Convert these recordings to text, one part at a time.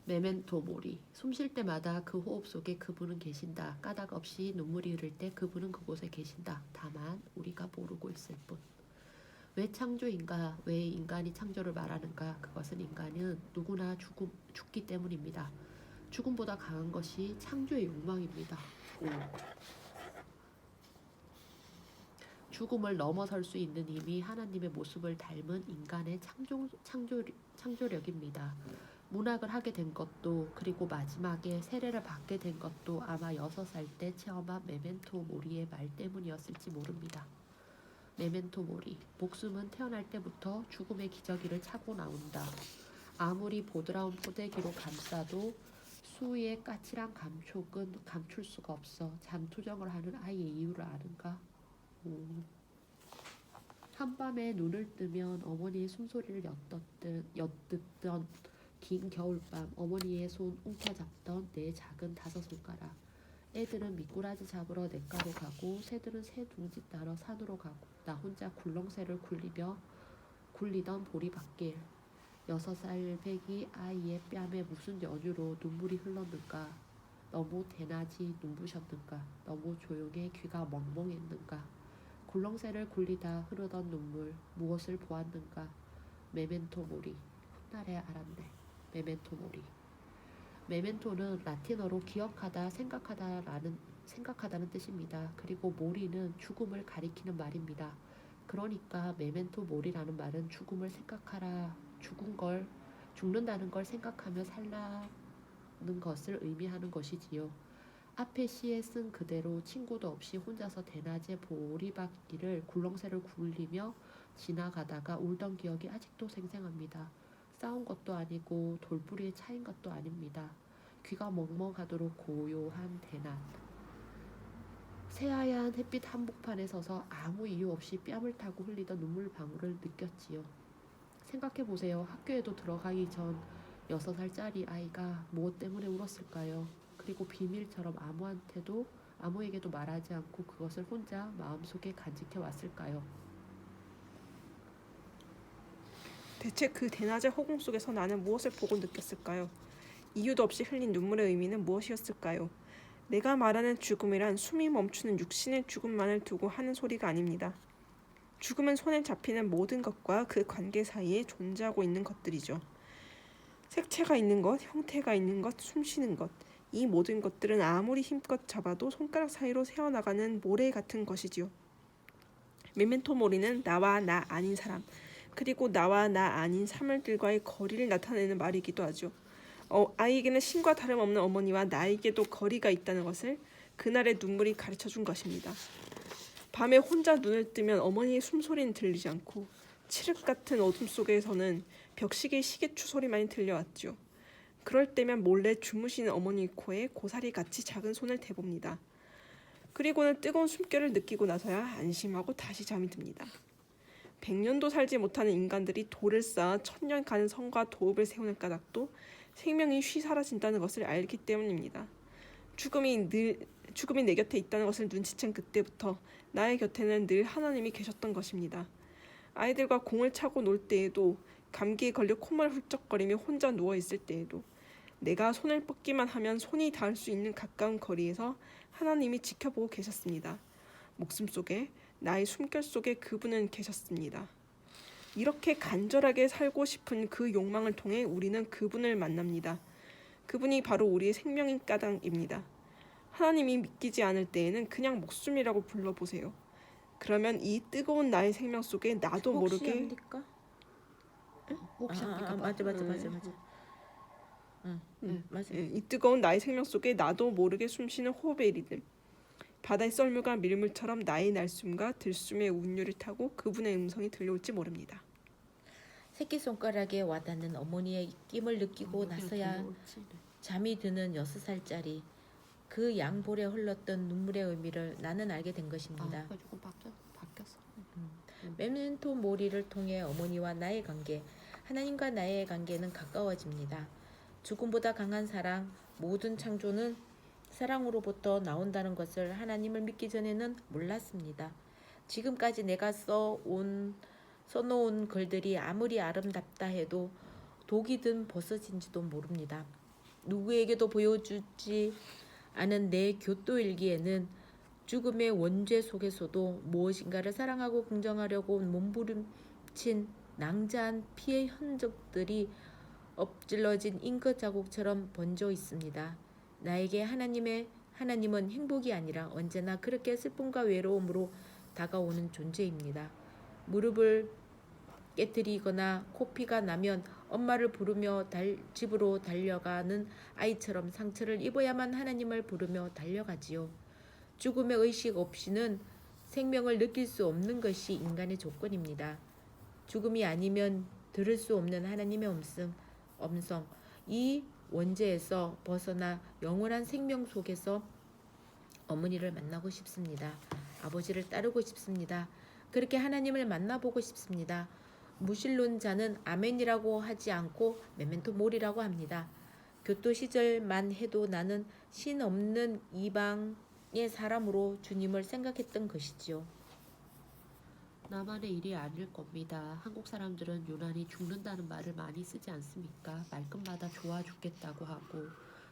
메멘토 모리. 숨 쉴 때마다 그 호흡 속에 그분은 계신다. 까닭 없이 눈물이 흐를 때 그분은 그곳에 계신다. 다만 우리가 모르고 있을 뿐. 왜 창조인가? 왜 인간이 창조를 말하는가? 그것은 인간은 누구나 죽기 때문입니다. 죽음보다 강한 것이 창조의 욕망입니다. 죽음을 넘어설 수 있는 힘이 하나님의 모습을 닮은 인간의 창조력입니다. 문학을 하게 된 것도, 그리고 마지막에 세례를 받게 된 것도 아마 6살 때 체험한 메멘토 모리의 말 때문이었을지 모릅니다. 메멘토 모리. 목숨은 태어날 때부터 죽음의 기저귀를 차고 나온다. 아무리 보드라운 포대기로 감싸도 수위의 까칠한 감촉은 감출 수가 없어. 잠투정을 하는 아이의 이유를 아는가? 한밤에 눈을 뜨면 어머니의 숨소리를 엿듣던 긴 겨울밤, 어머니의 손 움켜잡던 내 작은 5손가락. 애들은 미꾸라지 잡으러 냇가로 가고 새들은 새 둥지 따러 산으로 가고 나 혼자 굴렁쇠를 굴리던 보리밭길. 6살 배기 아이의 뺨에 무슨 연유로 눈물이 흘렀는가? 너무 대낮이 눈부셨는가? 너무 조용해 귀가 멍멍했는가? 굴렁쇠를 굴리다 흐르던 눈물, 무엇을 보았는가? 메멘토 모리. 훗날에 알았네. 메멘토 모리. 메멘토는 라틴어로 기억하다, 생각하다는 뜻입니다. 그리고 모리는 죽음을 가리키는 말입니다. 그러니까 메멘토 모리라는 말은 죽음을 생각하라, 죽는다는 걸 생각하며 살라는 것을 의미하는 것이지요. 앞에 시에 쓴 그대로 친구도 없이 혼자서 대낮에 보리밭길을 굴렁쇠를 굴리며 지나가다가 울던 기억이 아직도 생생합니다. 싸운 것도 아니고 돌부리에 차인 것도 아닙니다. 귀가 먹먹하도록 고요한 대낮. 새하얀 햇빛 한복판에 서서 아무 이유 없이 뺨을 타고 흘리던 눈물방울을 느꼈지요. 생각해보세요. 학교에도 들어가기 전 6살짜리 아이가 무엇 때문에 울었을까요? 그리고 비밀처럼 아무에게도 말하지 않고 그것을 혼자 마음속에 간직해 왔을까요? 대체 그 대낮의 허공 속에서 나는 무엇을 보고 느꼈을까요? 이유도 없이 흘린 눈물의 의미는 무엇이었을까요? 내가 말하는 죽음이란 숨이 멈추는 육신의 죽음만을 두고 하는 소리가 아닙니다. 죽음은 손에 잡히는 모든 것과 그 관계 사이에 존재하고 있는 것들이죠. 색채가 있는 것, 형태가 있는 것, 숨쉬는 것. 이 모든 것들은 아무리 힘껏 잡아도 손가락 사이로 새어나가는 모래 같은 것이지요. 메멘토 모리는 나와 나 아닌 사람, 그리고 나와 나 아닌 사물들과의 거리를 나타내는 말이기도 하죠. 아이에게는 신과 다름없는 어머니와 나에게도 거리가 있다는 것을 그날의 눈물이 가르쳐준 것입니다. 밤에 혼자 눈을 뜨면 어머니의 숨소리는 들리지 않고 칠흑 같은 어둠 속에서는 벽시계의 시계추 소리만이 들려왔죠. 그럴 때면 몰래 주무시는 어머니 코에 고사리같이 작은 손을 대봅니다. 그리고는 뜨거운 숨결을 느끼고 나서야 안심하고 다시 잠이 듭니다. 100년도 살지 못하는 인간들이 돌을 쌓아 1000년 가는 성과 도읍을 세우는 까닭도 생명이 쉬 사라진다는 것을 알기 때문입니다. 죽음이 내 곁에 있다는 것을 눈치챈 그때부터 나의 곁에는 늘 하나님이 계셨던 것입니다. 아이들과 공을 차고 놀 때에도, 감기에 걸려 콧물 훌쩍거리며 혼자 누워있을 때에도, 내가 손을 뻗기만 하면 손이 닿을 수 있는 가까운 거리에서 하나님이 지켜보고 계셨습니다. 목숨 속에, 나의 숨결 속에 그분은 계셨습니다. 이렇게 간절하게 살고 싶은 그 욕망을 통해 우리는 그분을 만납니다. 그분이 바로 우리의 생명인 까닭입니다. 하나님이 믿기지 않을 때에는 그냥 목숨이라고 불러보세요. 그러면 이 뜨거운 나의 생명 속에 나도 모르게 합니까? 혹시 합니까? 맞아. 맞아. 이 뜨거운 나의 생명 속에 나도 모르게 숨쉬는 호흡의 리듬. 바다의 썰물과 밀물처럼 나의 날숨과 들숨의 운율을 타고 그분의 음성이 들려올지 모릅니다. 새끼손가락에 와닿는 어머니의 입김을 느끼고 나서야 잠이 드는 6살짜리 그 양볼에 흘렀던 눈물의 의미를 나는 알게 된 것입니다. 조금 바뀌었어. 메멘토 모리를 통해 어머니와 나의 관계, 하나님과 나의 관계는 가까워집니다. 죽음보다 강한 사랑, 모든 창조는 사랑으로부터 나온다는 것을 하나님을 믿기 전에는 몰랐습니다. 지금까지 내가 써놓은 글들이 아무리 아름답다 해도 독이 든 버섯인지도 모릅니다. 누구에게도 보여주지 않은 내 교토일기에는 죽음의 원죄 속에서도 무엇인가를 사랑하고 긍정하려고 몸부림친 낭자한 피의 흔적들이 엎질러진 잉크 자국처럼 번져 있습니다. 나에게 하나님은 행복이 아니라 언제나 그렇게 슬픔과 외로움으로 다가오는 존재입니다. 무릎을 깨뜨리거나 코피가 나면 엄마를 부르며 집으로 달려가는 아이처럼 상처를 입어야만 하나님을 부르며 달려가지요. 죽음의 의식 없이는 생명을 느낄 수 없는 것이 인간의 조건입니다. 죽음이 아니면 들을 수 없는 하나님의 음성, 이 원죄에서 벗어나 영원한 생명 속에서 어머니를 만나고 싶습니다. 아버지를 따르고 싶습니다. 그렇게 하나님을 만나보고 싶습니다. 무신론자는 아멘이라고 하지 않고 메멘토 모리라고 합니다. 교토 시절만 해도 나는 신 없는 이방의 사람으로 주님을 생각했던 것이지요. 나만의 일이 아닐 겁니다. 한국 사람들은 유난히 죽는다는 말을 많이 쓰지 않습니까? 말끝마다 좋아 죽겠다고 하고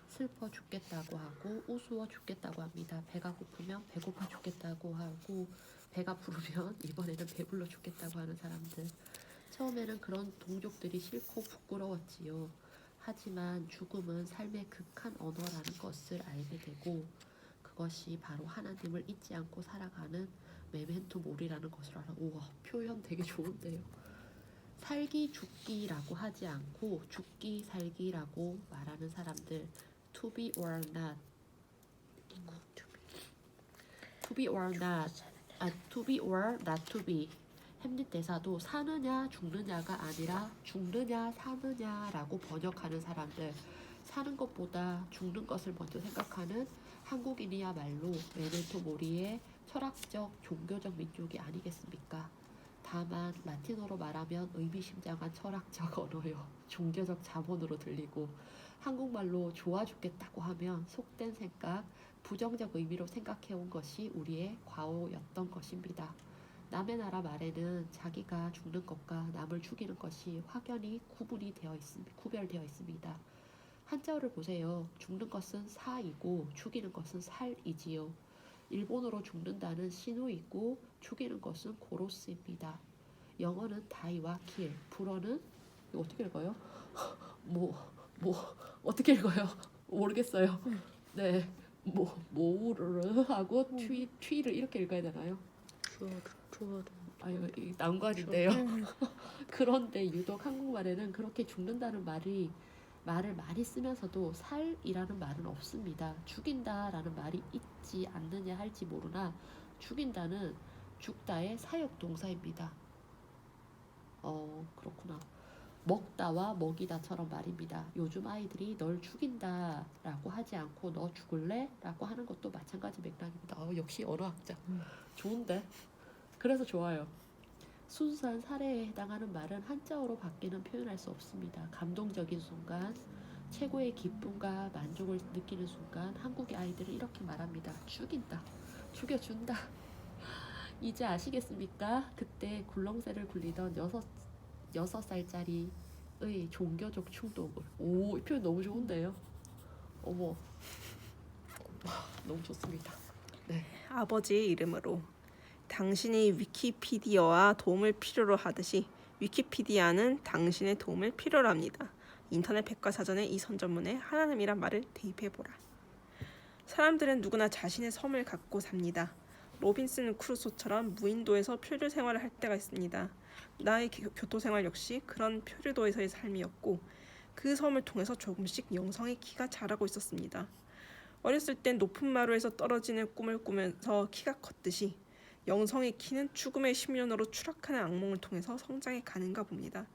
슬퍼 죽겠다고 하고 우스워 죽겠다고 합니다. 배가 고프면 배고파 죽겠다고 하고 배가 부르면 이번에는 배불러 죽겠다고 하는 사람들. 처음에는 그런 동족들이 싫고 부끄러웠지요. 하지만 죽음은 삶의 극한 언어라는 것을 알게 되고 그것이 바로 하나님을 잊지 않고 살아가는 메멘토 모리라는 것을 알아. 우와, 표현 되게 좋은데요. 살기 죽기라고 하지 않고 죽기 살기라고 말하는 사람들. To be or not. To be or not. To be or not to be. 햄릿 대사도 사느냐 죽느냐가 아니라 죽느냐 사느냐라고 번역하는 사람들. 사는 것보다 죽는 것을 먼저 생각하는 한국인이야말로 메멘토 모리의 철학적, 종교적 민족이 아니겠습니까? 다만 라틴어로 말하면 의미심장한 철학적 언어요. 종교적 자본으로 들리고 한국말로 좋아 죽겠다고 하면 속된 생각, 부정적 의미로 생각해온 것이 우리의 과오였던 것입니다. 남의 나라 말에는 자기가 죽는 것과 남을 죽이는 것이 확연히 구별되어 있습니다. 한자어를 보세요. 죽는 것은 사이고 죽이는 것은 살이지요. 일본어로 죽는다는 시노이고 죽이는 것은 고로스입니다. 영어는 다이와 킬, 불어는 이거 어떻게 읽어요? 어떻게 읽어요? 모르겠어요. 네, 모르르 하고 튀를 이렇게 읽어야 되나요? 아유, 난관인데요. 그런데 유독 한국말에는 그렇게 죽는다는 말을 많이 쓰면서도 살이라는 말은 없습니다. 죽인다라는 말이 있지 않느냐 할지 모르나 죽인다는 죽다의 사역 동사입니다. 그렇구나. 먹다와 먹이다처럼 말입니다. 요즘 아이들이 널 죽인다라고 하지 않고 너 죽을래? 라고 하는 것도 마찬가지 맥락입니다. 역시 언어학자. 좋은데? 그래서 좋아요. 순수한 살해에 해당하는 말은 한자어로 밖에는 표현할 수 없습니다. 감동적인 순간, 최고의 기쁨과 만족을 느끼는 순간 한국의 아이들은 이렇게 말합니다. 죽인다, 죽여준다. 이제 아시겠습니까? 그때 굴렁쇠를 굴리던 6살짜리의 종교적 충동을. 오, 이 표현 너무 좋은데요? 어머, 너무 좋습니다. 네. 아버지의 이름으로. 당신이 위키피디아와 도움을 필요로 하듯이 위키피디아는 당신의 도움을 필요로 합니다. 인터넷 백과사전에 이 선전문에 하나님이란 말을 대입해보라. 사람들은 누구나 자신의 섬을 갖고 삽니다. 로빈슨 크루소처럼 무인도에서 표류 생활을 할 때가 있습니다. 나의 교토생활 역시 그런 표류도에서의 삶이었고 그 섬을 통해서 조금씩 영성의 키가 자라고 있었습니다. 어렸을 땐 높은 마루에서 떨어지는 꿈을 꾸면서 키가 컸듯이 영성의 키는 죽음의 심연으로 추락하는 악몽을 통해서 성장해 가는가 봅니다.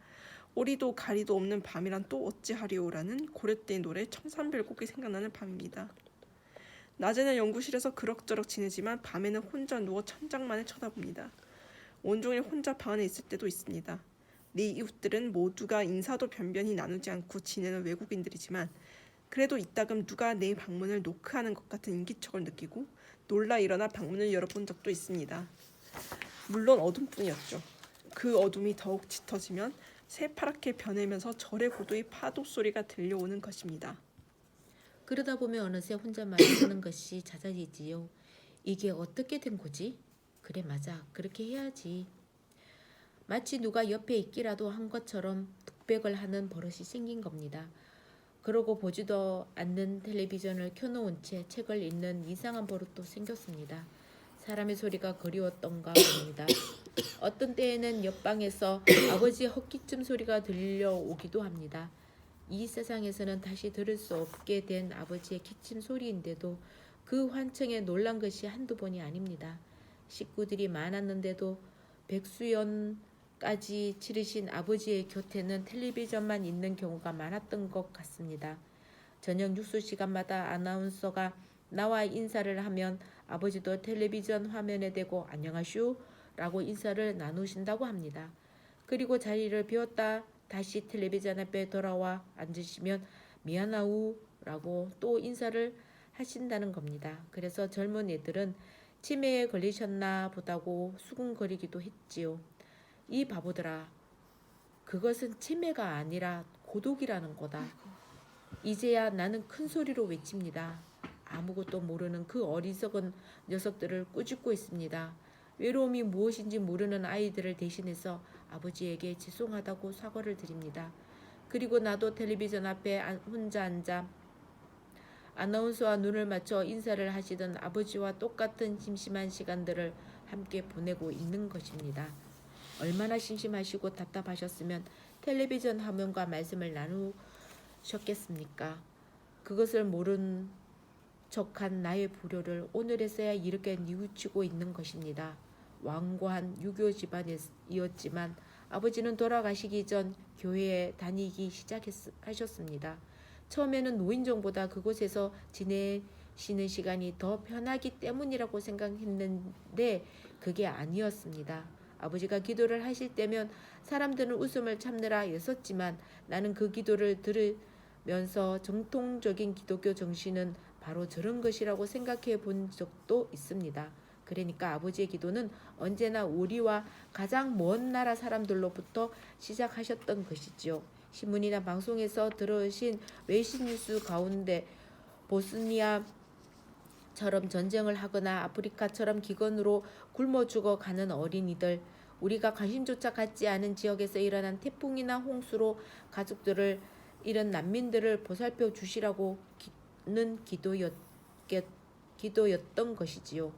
오리도 가리도 없는 밤이란 또 어찌하리오라는 고려때의 노래 청산별곡이 생각나는 밤입니다. 낮에는 연구실에서 그럭저럭 지내지만 밤에는 혼자 누워 천장만을 쳐다봅니다. 온종일 혼자 방 안에 있을 때도 있습니다. 네 이웃들은 모두가 인사도 변변히 나누지 않고 지내는 외국인들이지만 그래도 이따금 누가 내 방문을 노크하는 것 같은 인기척을 느끼고 놀라 일어나 방문을 열어본 적도 있습니다. 물론 어둠뿐이었죠. 그 어둠이 더욱 짙어지면 새파랗게 변해면서 절의 고도의 파도 소리가 들려오는 것입니다. 그러다 보면 어느새 혼잣말을 하는 것이 잦아지지요. 이게 어떻게 된 거지? 그래 맞아. 그렇게 해야지. 마치 누가 옆에 있기라도 한 것처럼 독백을 하는 버릇이 생긴 겁니다. 그러고 보지도 않는 텔레비전을 켜놓은 채 책을 읽는 이상한 버릇도 생겼습니다. 사람의 소리가 그리웠던가 봅니다. 어떤 때에는 옆방에서 아버지의 헛기침 소리가 들려오기도 합니다. 이 세상에서는 다시 들을 수 없게 된 아버지의 기침 소리인데도 그 환청에 놀란 것이 한두 번이 아닙니다. 식구들이 많았는데도 백수연까지 치르신 아버지의 곁에는 텔레비전만 있는 경우가 많았던 것 같습니다. 저녁 뉴스 시간마다 아나운서가 나와 인사를 하면 아버지도 텔레비전 화면에 대고 안녕하슈 라고 인사를 나누신다고 합니다. 그리고 자리를 비웠다 다시 텔레비전 앞에 돌아와 앉으시면 미안하우 라고 또 인사를 하신다는 겁니다. 그래서 젊은 애들은 치매에 걸리셨나 보다고 수군거리기도 했지요. 이 바보들아, 그것은 치매가 아니라 고독이라는 거다. 이제야 나는 큰 소리로 외칩니다. 아무것도 모르는 그 어리석은 녀석들을 꾸짖고 있습니다. 외로움이 무엇인지 모르는 아이들을 대신해서 아버지에게 죄송하다고 사과를 드립니다. 그리고 나도 텔레비전 앞에 혼자 앉아 아나운서와 눈을 맞춰 인사를 하시던 아버지와 똑같은 심심한 시간들을 함께 보내고 있는 것입니다. 얼마나 심심하시고 답답하셨으면 텔레비전 화면과 말씀을 나누셨겠습니까? 그것을 모른 척한 나의 불효를 오늘에서야 이렇게 뉘우치고 있는 것입니다. 완고한 유교 집안이었지만 아버지는 돌아가시기 전 교회에 다니기 시작하셨습니다. 처음에는 노인정보다 그곳에서 지내시는 시간이 더 편하기 때문이라고 생각했는데 그게 아니었습니다. 아버지가 기도를 하실 때면 사람들은 웃음을 참느라 애썼지만 나는 그 기도를 들으면서 정통적인 기독교 정신은 바로 저런 것이라고 생각해 본 적도 있습니다. 그러니까 아버지의 기도는 언제나 우리와 가장 먼 나라 사람들로부터 시작하셨던 것이지요. 신문이나 방송에서 들으신 외신 뉴스 가운데 보스니아처럼 전쟁을 하거나 아프리카처럼 기근으로 굶어 죽어가는 어린이들, 우리가 관심조차 갖지 않은 지역에서 일어난 태풍이나 홍수로 가족들을 잃은 난민들을 보살펴 주시라고는 기도였던 것이지요.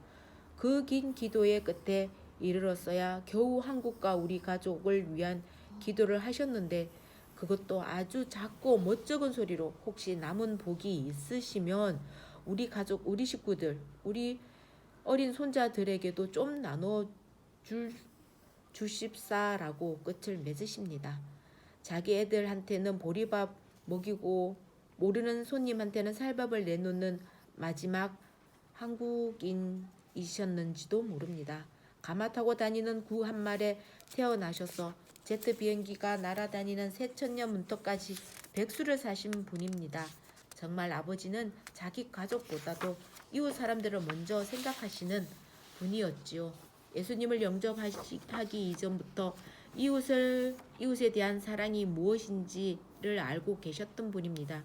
그 긴 기도의 끝에 이르렀어야 겨우 한국과 우리 가족을 위한 기도를 하셨는데 그것도 아주 작고 멋쩍은 소리로 혹시 남은 복이 있으시면 우리 가족, 우리 식구들, 우리 어린 손자들에게도 좀 나눠 주십사라고 끝을 맺으십니다. 자기 애들한테는 보리밥 먹이고 모르는 손님한테는 살밥을 내놓는 마지막 한국인이셨는지도 모릅니다. 가마 타고 다니는 구 한 말에 태어나셔서 제트 비행기가 날아다니는 새천년 문턱까지 백수를 사신 분입니다. 정말 아버지는 자기 가족보다도 이웃 사람들을 먼저 생각하시는 분이었지요. 예수님을 영접하기 이전부터 이웃에 대한 사랑이 무엇인지를 알고 계셨던 분입니다.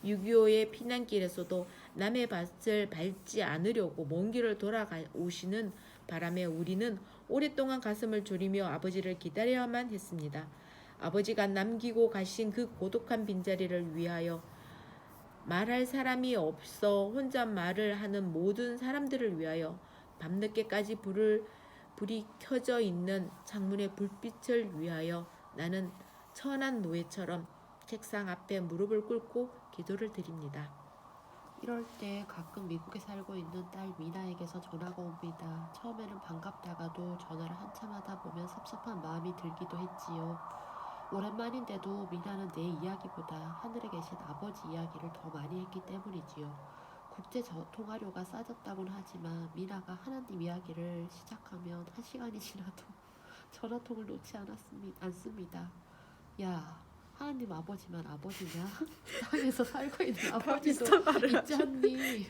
6.25의 피난길에서도 남의 밭을 밟지 않으려고 먼 길을 돌아오시는 바람에 우리는 오랫동안 가슴을 졸이며 아버지를 기다려야만 했습니다. 아버지가 남기고 가신 그 고독한 빈자리를 위하여 말할 사람이 없어 혼자 말을 하는 모든 사람들을 위하여 밤늦게까지 불이 켜져 있는 창문의 불빛을 위하여 나는 천한 노예처럼 책상 앞에 무릎을 꿇고 기도를 드립니다. 이럴 때 가끔 미국에 살고 있는 딸 미나에게서 전화가 옵니다. 처음에는 반갑다가도 전화를 한참 하다 보면 섭섭한 마음이 들기도 했지요. 오랜만인데도 미나는 내 이야기보다 하늘에 계신 아버지 이야기를 더 많이 했기 때문이지요. 국제 통화료가 싸졌다고는 하지만 미나가 하나님 이야기를 시작하면 1시간이 지나도 전화통을 놓지 않습니다. 야, 하나님 아버지만 아버지냐? 땅에서 살고 있는 아버지도 있지 않니?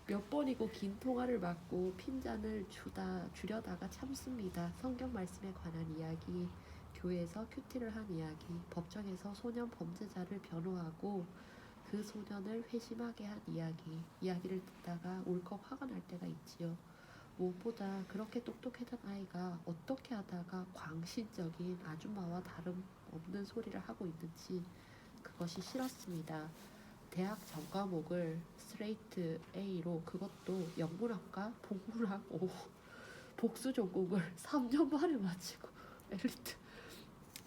몇 번이고 긴 통화를 맞고 핀잔을 주려다가 참습니다. 성경 말씀에 관한 이야기, 교회에서 큐티를 한 이야기, 법정에서 소년 범죄자를 변호하고 그 그 소년을 회심하게 한 이야기를 듣다가 울컥 화가 날 때가 있지요. 무엇보다 그렇게 똑똑했던 아이가 어떻게 하다가 광신적인 아줌마와 다름없는 소리를 하고 있는지 그것이 싫었습니다. 대학 전과목을 스트레이트 A로, 그것도 영문학과 복문학 O 복수 전공을 3년 만에 마치고 엘리트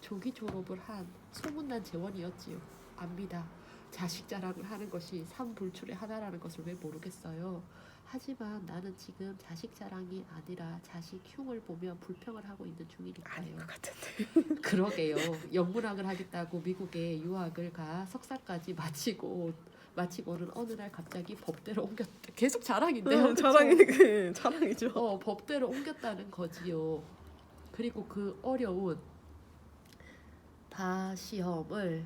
조기 졸업을 한 소문난 재원이었지요. 압니다. 자식 자랑을 하는 것이 삼불출의 하나라는 것을 왜 모르겠어요. 하지만 나는 지금 자식 자랑이 아니라 자식 흉을 보며 불평을 하고 있는 중이니까요. 것 같은데. 그러게요. 영문학을 하겠다고 미국에 유학을 가 석사까지 마치고는 어느 날 갑자기 법대로 옮겼대. 계속 자랑인데요. 자랑이죠. 법대로 옮겼다는 거지요. 그리고 그 어려운 시험을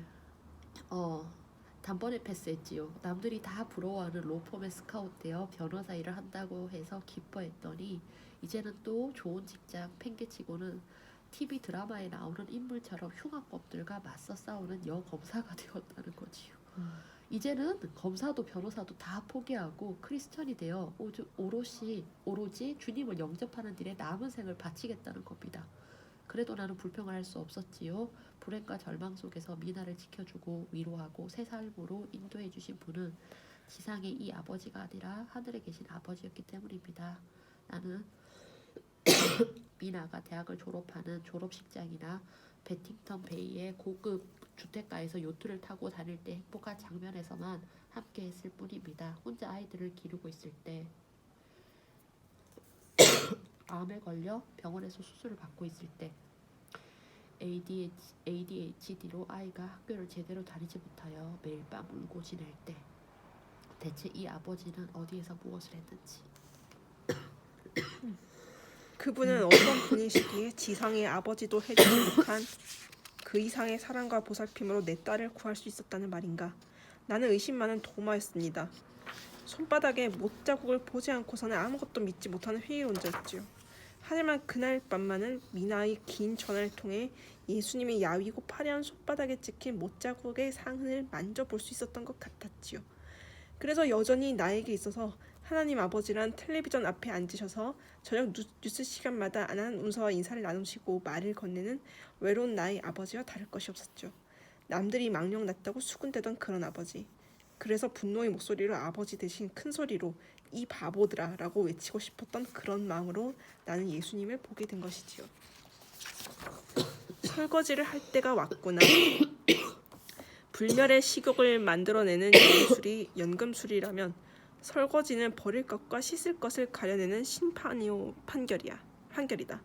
단번에 패스했지요. 남들이 다 부러워하는 로펌에 스카웃되어 변호사 일을 한다고 해서 기뻐했더니 이제는 또 좋은 직장 팽개치고는 TV 드라마에 나오는 인물처럼 흉악범들과 맞서 싸우는 여검사가 되었다는 거지요. 이제는 검사도 변호사도 다 포기하고 크리스천이 되어 오로지 주님을 영접하는 일에 남은 생을 바치겠다는 겁니다. 그래도 나는 불평을 할 수 없었지요. 불행과 절망 속에서 미나를 지켜주고 위로하고 새 삶으로 인도해 주신 분은 지상의 이 아버지가 아니라 하늘에 계신 아버지였기 때문입니다. 나는 미나가 대학을 졸업하는 졸업식장이나 베팅턴 베이의 고급 주택가에서 요트를 타고 다닐 때 행복한 장면에서만 함께 했을 뿐입니다. 혼자 아이들을 기르고 있을 때, 암에 걸려 병원에서 수술을 받고 있을 때, ADHD로 아이가 학교를 제대로 다니지 못하여 매일 밤 울고 지낼 때, 대체 이 아버지는 어디에서 무엇을 했는지. 그분은 어떤 분이시기에 지상의 아버지도 해주지 못한 그 이상의 사랑과 보살핌으로 내 딸을 구할 수 있었다는 말인가. 나는 의심 많은 도마였습니다. 손바닥에 못자국을 보지 않고서는 아무것도 믿지 못하는 회의론자였지요. 하지만 그날 밤만은 미나의 긴 전화를 통해 예수님의 야위고 파래한 손바닥에 찍힌 못자국의 상흔을 만져볼 수 있었던 것 같았지요. 그래서 여전히 나에게 있어서 하나님 아버지란 텔레비전 앞에 앉으셔서 저녁 뉴스 시간마다 아나운서와 인사를 나누시고 말을 건네는 외로운 나의 아버지와 다를 것이 없었죠. 남들이 망령 났다고 수군대던 그런 아버지. 그래서 분노의 목소리로 아버지 대신 큰 소리로 이 바보들아 라고 외치고 싶었던 그런 마음으로 나는 예수님을 보게 된 것이지요. 설거지를 할 때가 왔구나. 불멸의 식욕을 만들어내는 연금술이라면 설거지는 버릴 것과 씻을 것을 가려내는 판결이다.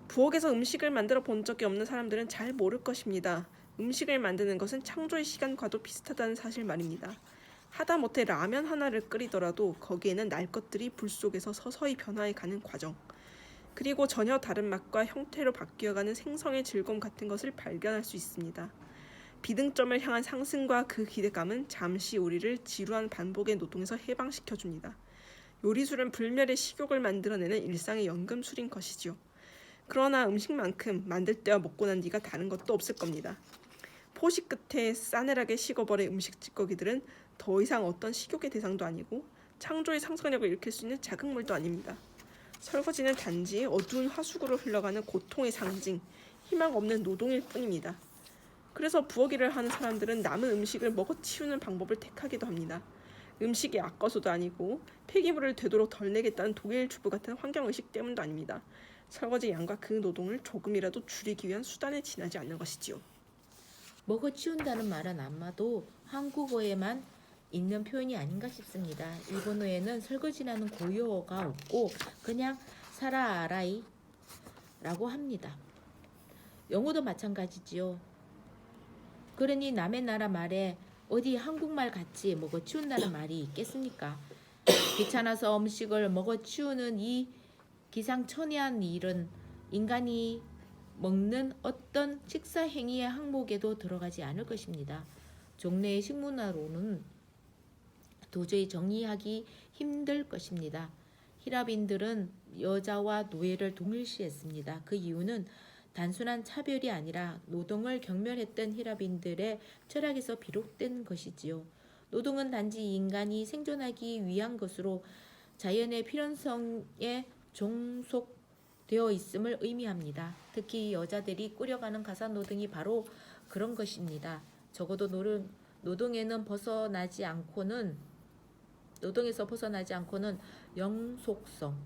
부엌에서 음식을 만들어 본 적이 없는 사람들은 잘 모를 것입니다. 음식을 만드는 것은 창조의 시간과도 비슷하다는 사실 말입니다. 하다못해 라면 하나를 끓이더라도 거기에는 날 것들이 불 속에서 서서히 변화해가는 과정, 그리고 전혀 다른 맛과 형태로 바뀌어가는 생성의 즐거움 같은 것을 발견할 수 있습니다. 비등점을 향한 상승과 그 기대감은 잠시 우리를 지루한 반복의 노동에서 해방시켜줍니다. 요리술은 불멸의 식욕을 만들어내는 일상의 연금술인 것이지요. 그러나 음식만큼 만들 때와 먹고 난 뒤가 다른 것도 없을 겁니다. 포식 끝에 싸늘하게 식어버린 음식 찌꺼기들은 더 이상 어떤 식욕의 대상도 아니고 창조의 상상력을 일으킬 수 있는 자극물도 아닙니다. 설거지는 단지 어두운 화수구로 흘러가는 고통의 상징, 희망 없는 노동일 뿐입니다. 그래서 부엌 일을 하는 사람들은 남은 음식을 먹어치우는 방법을 택하기도 합니다. 음식이 아까워서도 아니고 폐기물을 되도록 덜 내겠다는 독일 주부 같은 환경의식 때문도 아닙니다. 설거지 양과 그 노동을 조금이라도 줄이기 위한 수단에 지나지 않는 것이지요. 먹어치운다는 말은 아마도 한국어에만 있는 표현이 아닌가 싶습니다. 일본어에는 설거지라는 고유어가 없고 그냥 사라아라이 라고 합니다. 영어도 마찬가지지요. 그러니 남의 나라 말에 어디 한국말 같이 먹어치운다는 말이 있겠습니까? 귀찮아서 음식을 먹어치우는 이 기상천외한 일은 인간이 먹는 어떤 식사 행위의 항목에도 들어가지 않을 것입니다. 종래의 식문화로는 도저히 정의하기 힘들 것입니다. 히랍인들은 여자와 노예를 동일시했습니다. 그 이유는 단순한 차별이 아니라 노동을 경멸했던 히라빈들의 철학에서 비롯된 것이지요. 노동은 단지 인간이 생존하기 위한 것으로 자연의 필연성에 종속되어 있음을 의미합니다. 특히 여자들이 꾸려가는 가사노동이 바로 그런 것입니다. 적어도 노동에서 벗어나지 않고는 영속성,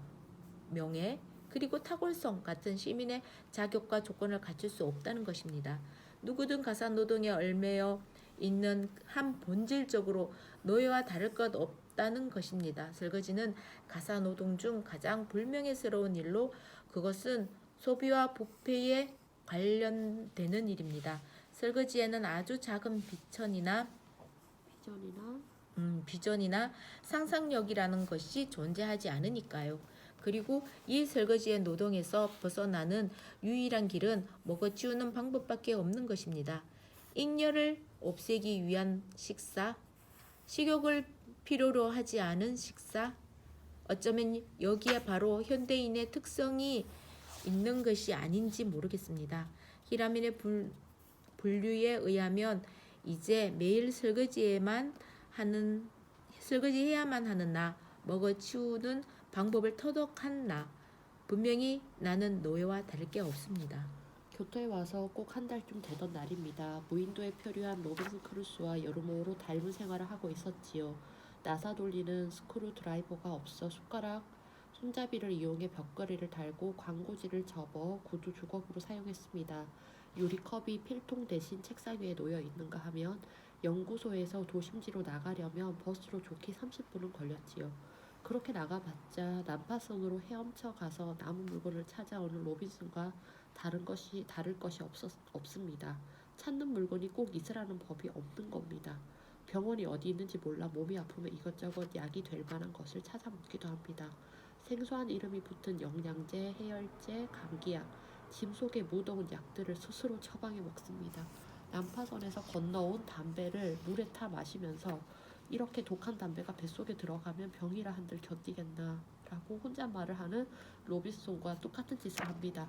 명예, 그리고 탁월성 같은 시민의 자격과 조건을 갖출 수 없다는 것입니다. 누구든 가사노동에 얽매여 있는 한 본질적으로 노예와 다를 것 없다는 것입니다. 설거지는 가사노동 중 가장 불명예스러운 일로 그것은 소비와 부패에 관련되는 일입니다. 설거지에는 아주 작은 비전이나 상상력이라는 것이 존재하지 않으니까요. 그리고 이 설거지의 노동에서 벗어나는 유일한 길은 먹어치우는 방법밖에 없는 것입니다. 잉여를 없애기 위한 식사, 식욕을 필요로 하지 않은 식사, 어쩌면 여기에 바로 현대인의 특성이 있는 것이 아닌지 모르겠습니다. 히라민의 분류에 의하면 이제 매일 설거지해야만 하는 나, 먹어치우는 방법을 터득한 나, 분명히 나는 노예와 다를 게 없습니다. 교토에 와서 꼭 한 달쯤 되던 날입니다. 무인도에 표류한 로빈슨 크루소와 여러모로 닮은 생활을 하고 있었지요. 나사 돌리는 스크루 드라이버가 없어 손잡이를 이용해 벽걸이를 달고 광고지를 접어 구두 주걱으로 사용했습니다. 유리컵이 필통 대신 책상 위에 놓여 있는가 하면 연구소에서 도심지로 나가려면 버스로 좋게 30분은 걸렸지요. 그렇게 나가봤자 난파선으로 헤엄쳐 가서 남은 물건을 찾아오는 로빈슨과 다를 것이 없습니다. 찾는 물건이 꼭 있으라는 법이 없는 겁니다. 병원이 어디 있는지 몰라 몸이 아프면 이것저것 약이 될 만한 것을 찾아 먹기도 합니다. 생소한 이름이 붙은 영양제, 해열제, 감기약, 짐 속에 묻어온 약들을 스스로 처방해 먹습니다. 난파선에서 건너온 담배를 물에 타 마시면서 이렇게 독한 담배가 뱃속에 들어가면 병이라 한들 견디겠나 라고 혼잣말을 하는 로빈슨과 똑같은 짓을 합니다.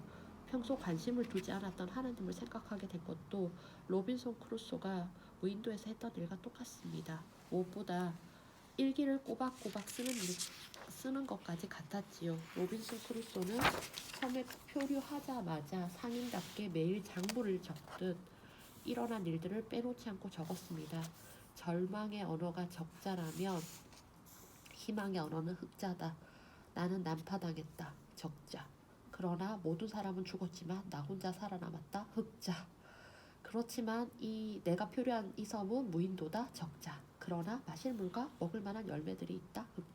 평소 관심을 두지 않았던 하나님을 생각하게 된 것도 로빈슨 크루소가 무인도에서 했던 일과 똑같습니다. 무엇보다 일기를 꼬박꼬박 쓰는 것까지 같았지요. 로빈슨 크루소는 섬에 표류하자마자 상인답게 매일 장부를 적듯 일어난 일들을 빼놓지 않고 적었습니다. 절망의 언어가 적자라면 희망의 언어는 흑자다. 나는 난파당했다. 적자. 그러나 모든 사람은 죽었지만 나 혼자 살아남았다. 흑자. 그렇지만 내가 표류한 이 섬은 무인도다. 적자. 그러나 마실 물과 먹을 만한 열매들이 있다. 흑자.